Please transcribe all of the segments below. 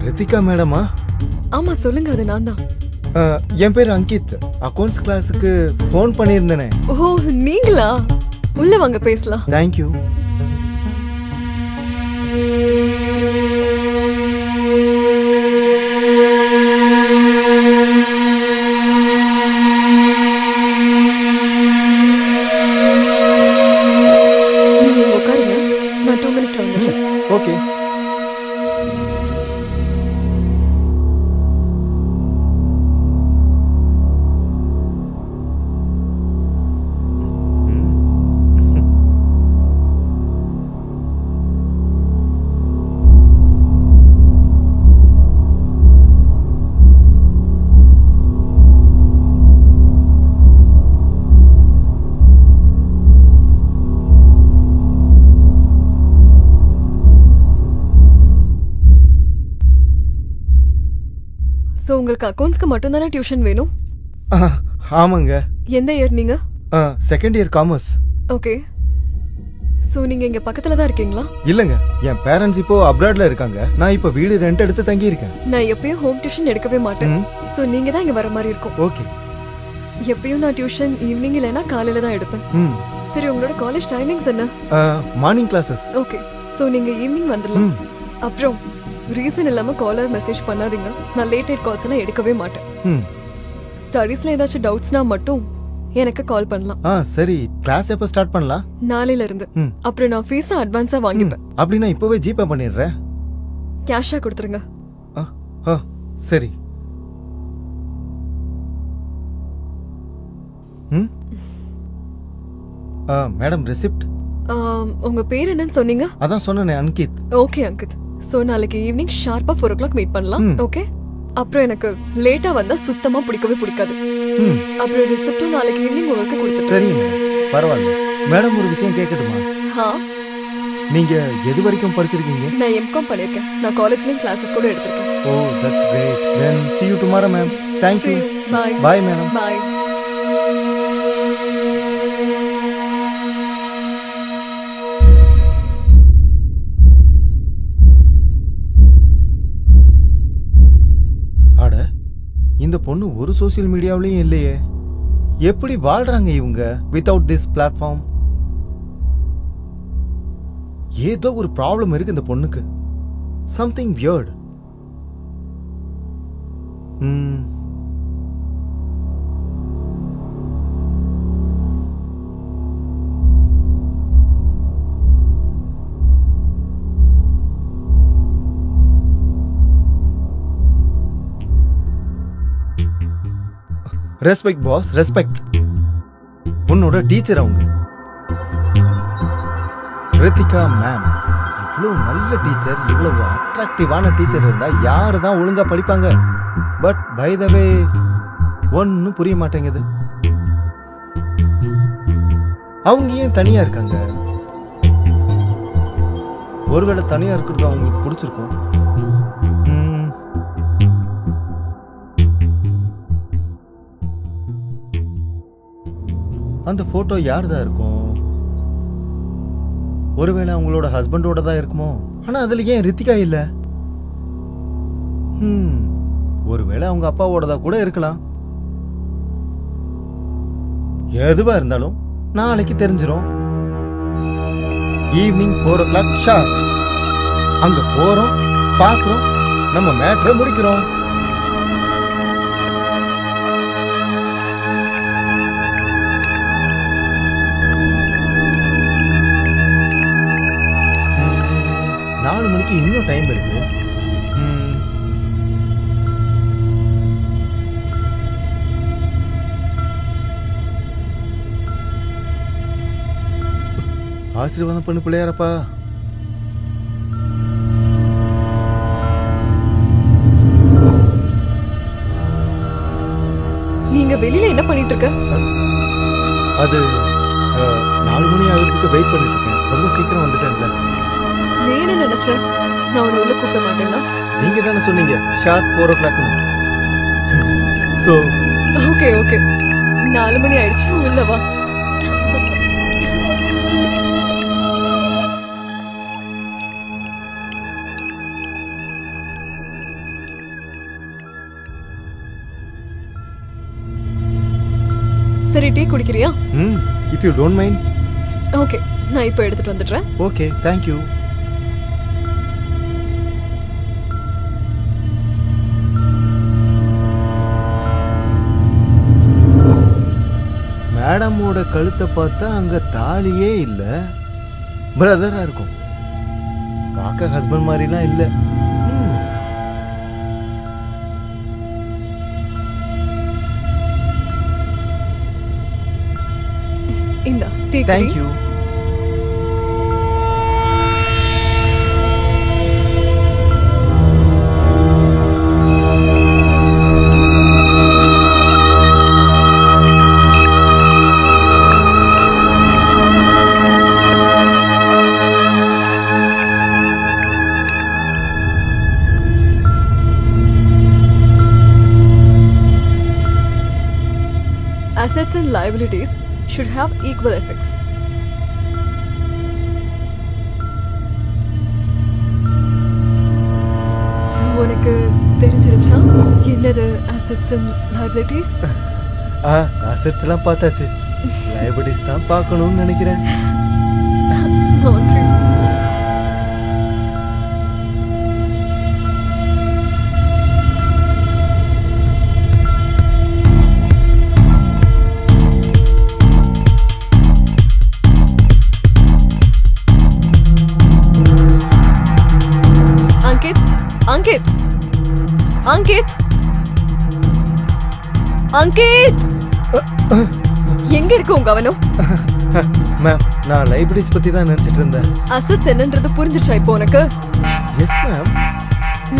ரித்திகா மேடமா? ஆமா சொல்லுங்க, அது நான் தான். என் பேர் அங்கித். அக்கவுண்ட்ஸ் கிளாஸுக்கு ஃபோன் பண்ணியிருந்தேனே. ஓ நீங்களா? உள்ள வாங்க பேசலாம். தேங்க்யூ. நீங்க உட்காருங்க, நான் 2 மினிட்ஸ்ல வந்துடுறேன். ஓகே. சோ உங்களுக்கு அக்கவுண்ட்ஸ்க்கு மட்டும் தானே டியூஷன் வேணும்? ஆமாங்க. எந்த இயர் நீங்க? Second year commerce. Okay. So நீங்க இங்க பக்கத்துல தான் இருக்கீங்களா? இல்லங்க, என் பேரண்ட்ஸ் இப்போ அப்ராட்ல இருக்காங்க. நான் இப்போ வீடு ரெண்ட் எடுத்து தங்கி இருக்கேன். நான் எப்பயும் ஹோம் டியூஷன் எடுக்கவே மாட்டேன். சோ நீங்க தான் இங்க வர மாதிரி இருக்கும். ஓகே. எப்பயும் நான் டியூஷன் ஈவினிங் இல்லனா காலையில தான் எடுப்பேன். சரி, உங்களோட காலேஜ் டைமிங்ஸ் என்ன? Morning classes. ஓகே. சோ நீங்க ஈவினிங் வந்துடலாம். அப்புறம் ரீசன் இல்லாம காலர் மெசேஜ் பண்ணாதீங்க. நான் லேட் நைட் கால்ஸ் எல்லாம் எடுக்கவே மாட்டேன். ஸ்டடீஸ்ல ஏதாச்சும் டவுட்ஸ்னா மட்டும் எனக்கு கால் பண்ணலாம். சரி. கிளாஸ் எப்ப ஸ்டார்ட் பண்ணலாம்? நாளையில இருந்து. அப்புறம் நான் ஃபீஸ் அட்வான்ஸா வாங்கிப்பேன். அப்படினா இப்பவே ஜிபே பண்ணிடுறேன். கேஷா கொடுத்துருங்க. சரி. Madam receipt. உங்க பேர் என்னன்னு சொன்னீங்க? அதான் சொன்னேனே, அங்கித். ஓகே அங்கித். சோ நாளைக்கு ஈவினிங் ஷார்ப்பா 4 o'clock மீட் பண்ணலாம். ஓகே. அப்புறம் எனக்கு லேட்டா வந்தா சுத்தமா பிடிக்கவே பிடிக்காது. அப்புறம் ரிசிப்டும் நாளைக்கு ஈவினிங் உங்களுக்கு கொடுத்துறேன். சரிங்க, பரவாயில்ல. மேடம் ஒரு விஷயம் கேட்கட்டுமா? நீங்க எது வரைக்கும் படிச்சிருக்கீங்க? நான் எம்காம் பண்ணிருக்கேன். நான் காலேஜ்லயும் கிளாसेस கூட எடுத்திருக்கேன். Oh that's great. then see you tomorrow ma'am. thank you. bye. bye madam. bye. இந்த பொண்ணு ஒரு சோசியல் மீடியாவிலயும் இல்லையே. எப்படி வாழ்றாங்க இவங்க வித்அவுட் திஸ் பிளாட்ஃபார்ம்? ஏதோ ஒரு ப்ராப்ளம் இருக்கு இந்த பொண்ணுக்கு. Something weird. Respect boss, respect. உன்னோட டீச்சர் அவங்க ரித்திகா மேம். இவ்வளவு நல்ல டீச்சர், இவ்வளவு அட்ராக்டிவான டீச்சர் இருந்தா யாரு தான் ஒழுங்கா படிப்பாங்க? பட் பை த வே ஒன்னும் புரிய மாட்டேங்குது. அவங்க ஏன் தனியா இருக்காங்க? ஒருவேளை தனியா இருக்கிறது அவங்களுக்கு பிடிச்சிருக்கும். அந்த போட்டோ யார்தான் இருக்கும்? ஒருவேளை அவங்களோட ஹஸ்பண்டோட தான் இருக்குமோ? ஆனா அதுல ஏன் ரித்திகா இல்ல? ஒருவேளை அவங்க அப்பாவோடதா கூட இருக்கலாம். எதுவா இருந்தாலும் நாளைக்கு தெரிஞ்சிரும். ஈவினிங் 4 o'clock ஷார்ப் அங்க போறோம், பாக்குறோம், நம்ம மேட்டரை முடிக்கிறோம். இன்னும் டைம் இருக்கு. ஆசீர்வாதம் பண்ணு பிள்ளையாரப்பா. நீங்க வெளியில என்ன பண்ணிட்டு இருக்க? அது 4 மணி ஆகிறதுக்கு வெயிட் பண்ணிட்டு இருக்கேன். ரொம்ப சீக்கிரம் வந்துட்டேன்ல. நீ என்ன நினைச்ச? நான் உன்னை உள்ள கூப்பிட மாட்டேன்னா? நீங்க தானே சொன்னீங்க sharp 4 o'clock. So okay okay, 4 மணி ஆயிடுச்சு, உள்ள வா. சரி டீ குடிக்கிறியா? If you don't mind. Okay, நான் இப்போ எடுத்துட்டு வந்துடுறேன். Okay, thank you. மேடமோட கழுத்தை பார்த்தா அங்க தாலியே இல்ல. பிரதரா இருக்கும். பார்க்க ஹஸ்பண்ட் மாதிரிலாம் இல்ல. இந்தா டீ குடி. Thank you. Assets and liabilities should have equal effects. So, உனக்கு தெரிஞ்சிருச்சா என்னது assets and liabilities? அசெட்ஸ் எல்லாம் பார்த்தாச்சு. லைபிலிட்டிஸ் தான் பார்க்கணும்னு நினைக்கிறேன். Naughty. Ankit! Ankit! Ankit! எங்க இருக்கு உங்க கவனம்? மேம், நான் லைபிலிட்டிஸ் பத்தி தான் நினைச்சிட்டு இருந்தேன். அசெட்ஸ் என்னன்றது புரிஞ்சிருச்சா இப்போ உனக்கு? Yes ma'am.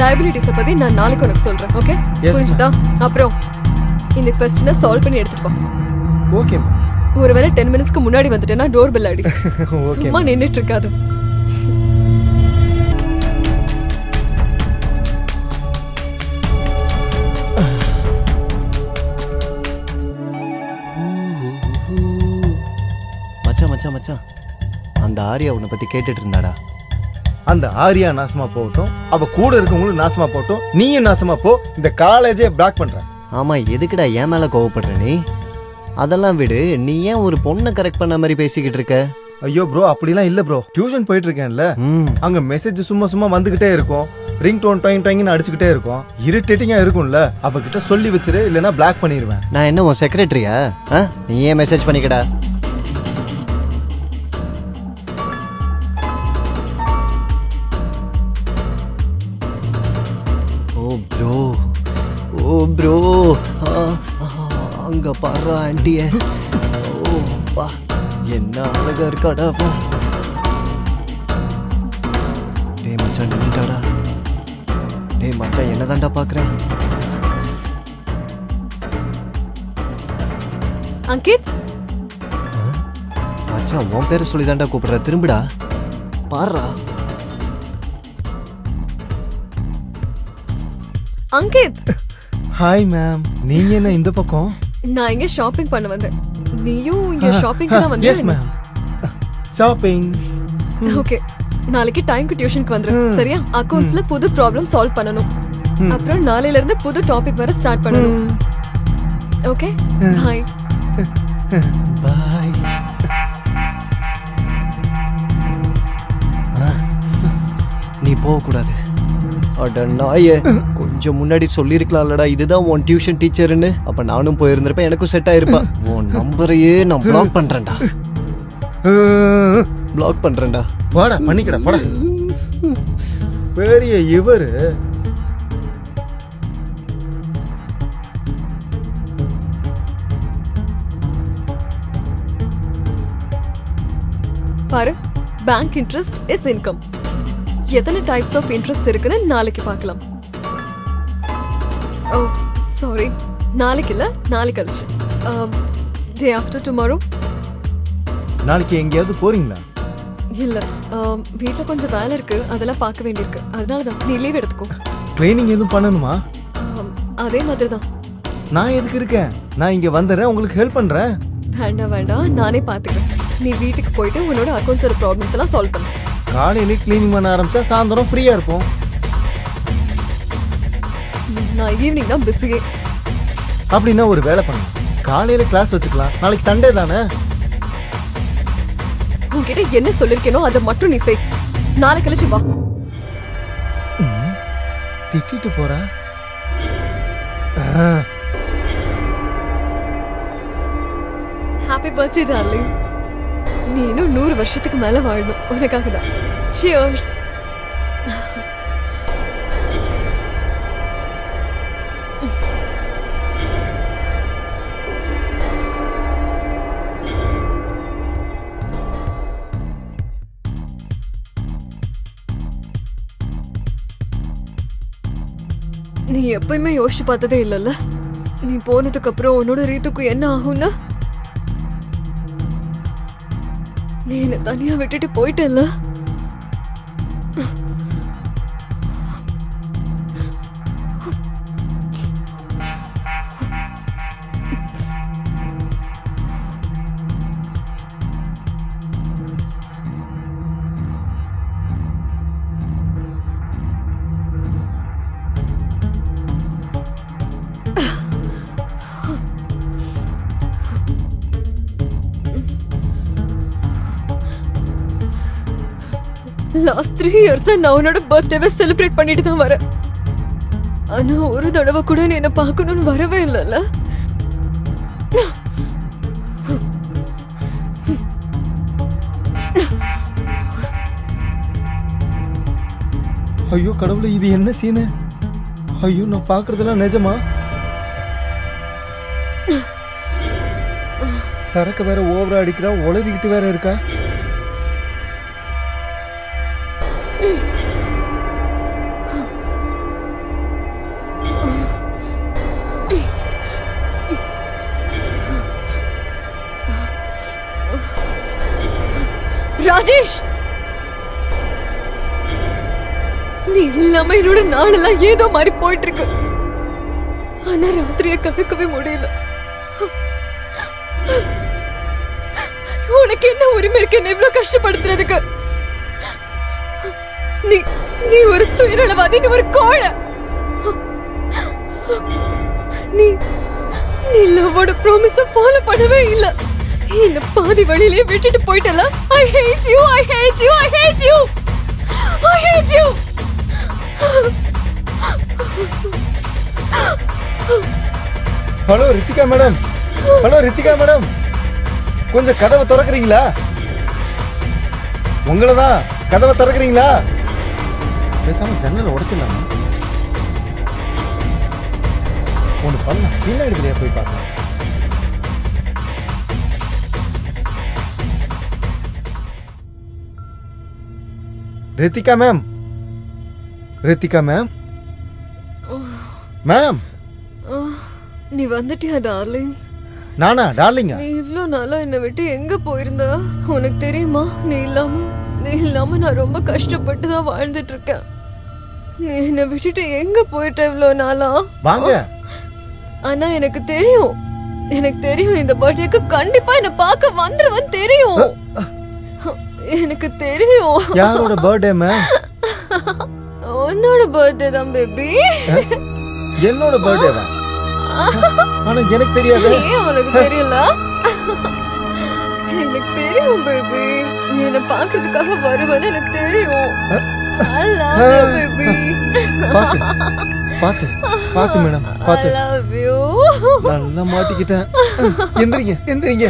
லைபிலிட்டிஸ் பத்தி நான் நாளைக்கு உனக்கு சொல்றேன். ஓகே? புரிஞ்சுதா? அப்புறம் இந்த क्वेश्चனை சால்வ் பண்ணி எடுத்துட்டு வா. Okay ma'am. ஒருவேளை 10 மினிட்ஸ்க்கு முன்னாடி வந்துட்டேன்னா டோர் பெல் அடி. ஓகே. சும்மா நின்னுட்டு இருக்காது. மச்சான் அந்த ஆரியா உன்னை பத்தி கேட்டுட்டு இருந்தாடா. அந்த ஆரியா நாசமா போகட்டும், அவ கூட இருக்கவங்களும் நாசமா போகட்டும், நீயும் நாசமா போ. இந்த காலேஜே பிளாக் பண்ற. ஆமா, எதுக்குடா என் மேல கோவப்படுற நீ? அதெல்லாம் விடு, நீ ஏன் ஒரு பொண்ணை கரெக்ட் பண்ண மாதிரி பேசிக்கிட்டு இருக்க? ஐயோ ப்ரோ, அப்படிலாம் இல்ல ப்ரோ. டியூஷன் போயிட்டு இருக்கேன்ல, அங்க மெசேஜ் சும்மா வந்துகிட்டே இருக்கும். ரிங் டோன் டைன்னு அடிச்சுக்கிட்டே இருக்கும். இரிட்டேட்டிங்கா இருக்கும்ல. அவகிட்ட சொல்லி வச்சிரு, இல்லைன்னா பிளாக் பண்ணிடுவேன். நான் என்ன உன் செக்ரட்டரியா? நீ ஏன் மெசேஜ் பண்ணிக்கடா? ஓ ப்ரோ, அங்க பாரு ஆண்டிய. ஓ பா, என்ன அழகா இருக்காடா. டேய் மச்சான், நின்னுட்டாடா. டேய் மச்சான், என்னதான்டா பாக்குறேன்? அங்கித், மச்சான் உன் பேரை சொல்லிதான்டா கூப்பிடுற. திரும்பிடா பாருடா. அங்கித். ஹாய் மேம், நீங்க என்ன இந்த பக்கம்? நான் இங்க ஷாப்பிங் பண்ண வந்தேன். நீயும் இங்க ஷாப்பிங் தான் வந்தியா? Yes ma'am, shopping. ஓகே, நாளைக்கு டைம்க்கு டியூஷனுக்கு வந்துரு. சரியா? அக்கவுண்ட்ஸ்ல புது ப்ராப்ளம் சால்வ் பண்ணனும். அப்புறம் நாளையில இருந்து புது டாபிக் வர ஸ்டார்ட் பண்ணனும். Okay, bye. பை. நீ போக கூடாது. அட நாயே, கொஞ்சம் முன்னாடி சொல்லிருக்கலாம்லடா இதுதான் உன் டியூஷன் டீச்சர்னு. அப்ப நானும் போயிருந்திருப்பேன், எனக்கும் செட் ஆயிருப்பா. உன் நம்பரையே நான் பிளாக் பண்றேன்டா. பிளாக் பண்றேன்டா. வாடா, பண்ணிக்கடா, வாடா. பெரிய இவரு. பாரு, பேங்க் இன்ட்ரெஸ்ட் இஸ் இன்கம். எத்தனை டைப்ஸ் ஆஃப் இன்ட்ரெஸ்ட் இருக்குன்னு நாளைக்கு பார்க்கலாம். ஓ சாரி, நாளைக்கு இல்ல, நாளைக்கு கழிச்சு. Day after tomorrow. நாளைக்கு எங்கேயாவது போறீங்களா? இல்ல, வீட்டுல கொஞ்சம் வேலை இருக்கு, அதெல்லாம் பார்க்க வேண்டியிருக்கு. அதனாலதான் நீ லீவ் எடுத்துக்கோ. ட்ரைனிங் எதுவும் பண்ணணுமா? அதே மாதிரி தான். நான் எதுக்கு இருக்கேன்? நான் இங்க வந்துடுறேன், உங்களுக்கு ஹெல்ப் பண்றேன். வேண்டாம், நானே பாத்துக்கிறேன். நீ வீட்டுக்கு போயிட்டு உன்னோட அக்கௌண்ட்ஸோட ப்ராப்ளம்ஸ் எல்லாம் சால்வ் பண்ணு. காலையில கிளீனிங் பண்ண ஆரம்பிச்சா சாயந்தரம் ஃப்ரீயா இருப்போம். நான் ஈவினிங் தான் பிஸியே. அப்படின்னா ஒரு வேலை பண்ணு, காலையில கிளாஸ் வச்சுக்கலாம், நாளைக்கு சண்டே தானே. உன்கிட்ட என்ன சொல்லிருக்கேனோ அதை மட்டும் நீ செய். நாளைக்கு கழிச்சு வா. திட்டிட்டு போறா. Happy birthday darling. நீ இன்னும் 100 வருஷத்துக்கு மேல வாழணும். உனக்காக தான். சியர்ஸ். நீ எப்பயுமே யோசிச்சு பார்த்ததே இல்லைல்ல, நீ போனதுக்கு அப்புறம் உன்னோட ரீத்துக்கும் என்ன ஆகும்னு. நீ என்ன தனியா விட்டுட்டு போயிட்டல்ல. லாஸ்ட் 3 இயர்ஸா நான் உன்னோட பர்த்டேவை செலிப்ரேட் பண்ணிட்டு தான் வரேன். ஆனா ஒரு தடவை கூட நீ என்ன பார்க்கணும்னு வரவே இல்லைல்ல. ஐயோ கடவுளே, இது என்ன சீனு? ஐயோ, நான் பாக்குறதெல்லாம் நிஜமா? சரக்கு வேற ஓவரா அடிக்கிறா, உளறிக்கிட்டு வேற இருக்கா. ராஜேஷ், நீ இல்லாம என்னோட நாளெல்லாம் ஏதோ மாதிரி போயிட்டு இருக்கு. ஆனா ராத்திரியை கடக்கவே முடியல. உனக்கு என்ன உரிமை இருக்கு என்ன இவ்வளவு கஷ்டப்படுத்துறதுக்கு? நீ நீ ஒரு சுயநலவாதி, நீ ஒரு கோழை. நீ நீ லவ்வோட ப்ராமிஸ ஃபாலோ பண்ணவே இல்ல. என்ன பாதி வழியிலே விட்டுட்டு போயிட்டல. I hate you, I hate you, I hate you, I hate you. Hello Rithika madam, hello Rithika madam, கொஞ்சம் கதவை திறக்கிறீங்களா? உங்களை தான், கதவை திறக்கிறீங்களா? பேசாம ஜன்னலை உடைச்சிடலாமா? ஒன்று பண்ணலாம், பின்னாடி வெளியே போய் பார்க்கலாம். Rithika ma'am, Rithika ma'am, ma'am. நீ வந்துட்டியா டார்லிங்? நானா டார்லிங்கா? நீ இவ்ளோ நாளா என்னை விட்டு எங்க போயிருந்த உனக்கு தெரியுமா? நீ இல்லாம நான் ரொம்ப கஷ்டப்பட்டு தான் வாழ்ந்துட்டு இருக்கேன். நீ என்னை விட்டுட்டு எங்க போயிட்ட இவ்ளோ நாளா? வாங்க. ஆனா எனக்கு தெரியும் இந்த பர்த்டேக்கு கண்டிப்பா என்ன பார்க்க வந்துருவன்னு தெரியும். எனக்கு தெரியும். யாரோட பர்த்டே மேம்? உன்னோட பர்த்டே தான் பேபி. என்னோட பர்த்டே தான். ஆனா எனக்கு தெரியாது. ஏன் உனக்கு தெரியல? எனக்கு தெரியும் பேபி, நீ என்ன பார்க்கிறதுக்காக வருவேன்னு எனக்கு தெரியும். I love you baby. பாத்து மேடம், பாத்து. I love you. நல்லா மாட்டிக்கிட்டேன். எந்திரிங்க.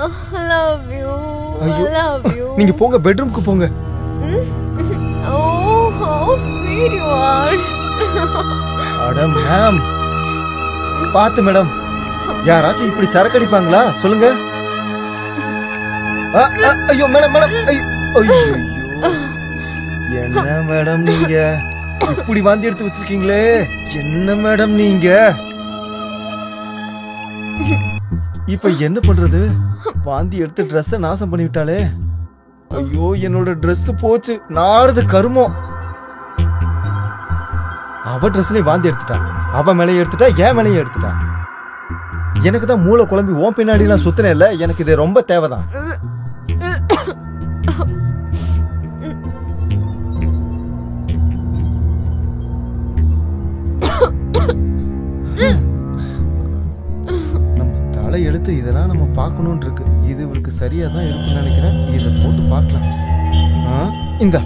I love you. I love you. நீங்க போங்க, பெட்ரூம்க்கு போங்க. Oh, how sweet you are. அட மேம், பாத்து மேடம். யாராச்சும் இப்படி சரக்கு அடிப்பாங்களா சொல்லுங்க? ஐயோ மேடம், ஐயோ, என்ன மேடம் நீங்க இப்படி வாந்தி எடுத்து வச்சிருக்கீங்களே? என்ன மேடம் நீங்க? இப்ப என்ன பண்றது? வாந்தி எடுத்து ட்ரெஸ்ஸ நாசம் பண்ணி விட்டாளே. ஐயோ, என்னோட ட்ரெஸ் போச்சு, நாடுது கருமம். அவ ட்ரெஸ்லயே வாந்தி எடுத்துட்டா, அவ மேலையும் எடுத்துட்டா, என் மேலையும் எடுத்துட்டா. எனக்கு தான் மூளை குழம்பி ஓன் பின்னாடி நான் சுத்தினேன் இல்ல, எனக்கு இது ரொம்ப தேவைதான். அடுத்து இதெல்லாம் நம்ம பார்க்கணும்னு இருக்கு. இது இவருக்கு சரியா தான் இருக்குன்னு நினைக்கிறேன். இதை போட்டு பார்க்கலாம். இந்தா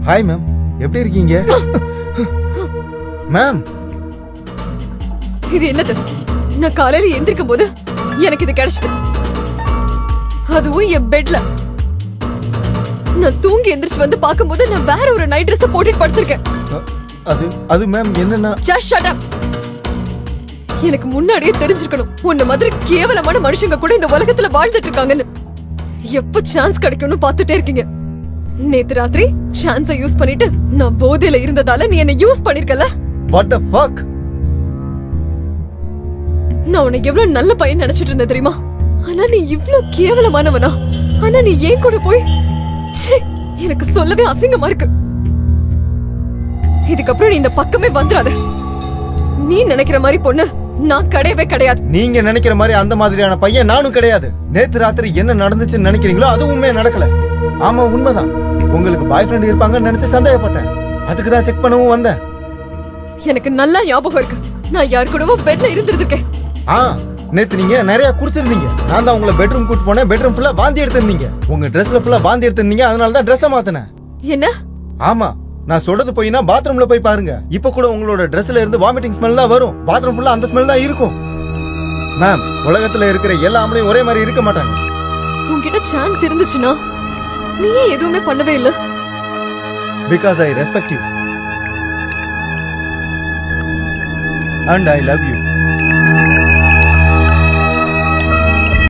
ஹாய் மேம், எப்படி இருக்கீங்க? மேம், இது என்னது? நான் காலையில எந்திரிக்கும் போது எனக்கு இது கிடைச்சது, அதுவும் என் பெட்ல. நான் தூங்கி எந்திரிச்சு வந்து பார்க்கும்போது நான் வேற ஒரு நைட் ட்ரெஸ் போட்டுட்டு படுத்திருக்கேன். அது மேம் என்னன்னா, just shut up. எனக்கு முன்னாடியே தெரிஞ்சிருக்கணும் உன்ன மாதிரி கேவலமான மனுஷங்க கூட இந்த உலகத்துல வாழ்ந்துட்டு இருக்காங்கன்னு. எப்ப சான்ஸ் கிடைக்கும்னு பார்த்துட்டே இருக்கீங்க. நேத்து ராத்திரி சான்ஸை யூஸ் பண்ணிட்டு நான் போதையில இருந்ததால நீ என்ன யூஸ் பண்ணிருக்கல. what the fuck? நான் உன்னை எவ்வளவு நல்ல பையன் நினைச்சிட்டு இருந்தேன் தெரியுமா? ஆனா நீ இவ்வளவு கேவலமானவனா? ஆனா நீ ஏன் கூட போய் எனக்கு சொல்லவே அசிங்கமா இருக்கு. இதுக்கப்புறம் நீ இந்த பக்கமே வந்துடாத. நீ நினைக்கிற மாதிரி பொண்ணு நான் கிடையவே கிடையாது. நீங்க நினைக்கிற மாதிரி அந்த மாதிரியான பையன் நானும் கிடையாது. நேத்து ராத்திரி என்ன நடந்துச்சுன்னு நினைக்கிறீங்களோ அதுவுமே நடக்கல. ஆமா, உண்மைதான். உங்களுக்கு பாய் ஃப்ரெண்ட் இருப்பாங்கன்னு நினைச்சு சந்தேகப்பட்டேன். அதுக்கு தான் செக் பண்ணவும் வந்தேன். எனக்கு நல்லா ஞாபகம் இருக்கு, நான் யார் கூடவும் பெட்ல இருந்திருக்கேன். நேத்து நீங்க நிறைய குடிச்சிருந்தீங்க. நான் தான் உங்களை பெட்ரூம் கூட்டு போனேன். பெட்ரூம் ஃபுல்லா வாந்தி எடுத்திருந்தீங்க. உங்க ட்ரெஸ்ல ஃபுல்லா வாந்தி எடுத்திருந்தீங்க. அதனால தான் ட்ரெஸ்ஸை மாத்தினேன். என்ன? ஆமா, நான் சொல்றது போயினா பாத்ரூம்ல போய் பாருங்க. இப்ப கூட உங்களோட ட்ரெஸ்ல இருந்து வாமிட்டிங் ஸ்மெல் தான் வரும். பாத்ரூம் ஃபுல்லா அந்த ஸ்மெல் தான் இருக்கும். மேம், உலகத்துல இருக்கிற எல்லா ஆம்பளையும் ஒரே மாதிரி இருக்க மாட்டாங்க. உன்கிட்ட சான்ஸ் இருந்துச்சுன்னா நீயே எதுவுமே பண்ணவே இல்ல. Because I respect you and I love you.